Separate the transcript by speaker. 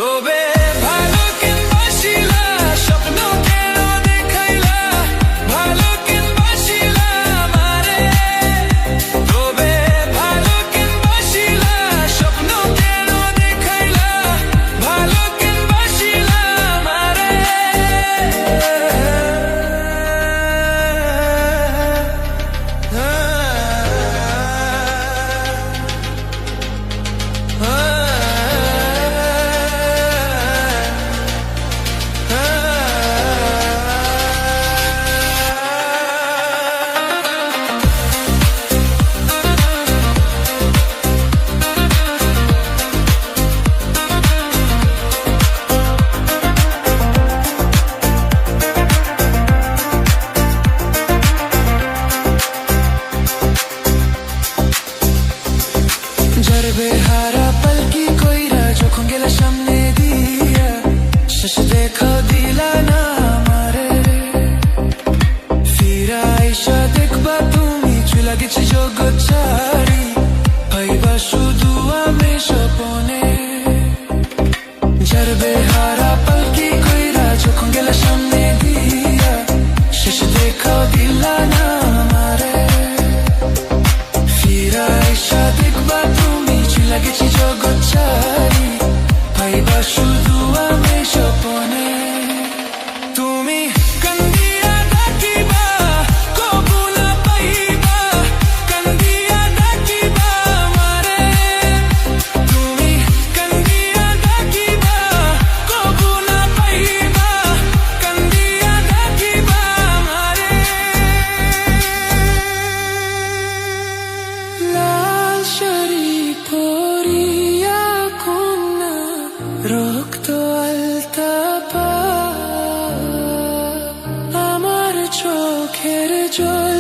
Speaker 1: তবে ভালো কেনবাসিলা স্বপ্ন কেন দেখাইলা ভালো কেনবাসিলা আমারে তবে ভালো কেনবাসিলা স্বপ্ন কেন দেখাইলা ভালো কেনবাসিলা আমারে বেহারা পালকি কইরা যখন গেলা সামনে দিয়া শেষ দেখা দিলা না আমারে ফিরা আইসা দেখবা তুমি চুলা গেছি জগৎ ছাড়ি পাইবা শুধু আমি স্বপনে যার বেহারা পালকি কইরা যখন গেলা সামনে দিয়া শেষ দেখা দিলা না আমারে ফিরা আইসা দেখবা লাগেছি জগৎ ছাড়ি পাইবা শুধু আমি স্বপনে তুমি কান্দিয়া ডাকিবা কবু না পাইবা কান্দিয়া ডাকিবা আমারে তুমি কান্দিয়া ডাকিবা কবু না পাইবা কান্দিয়া ডাকিবা আমারে লাল শাড়ি পরিয়া কন্যা রক্ত আলতা পা আমার চোখের জল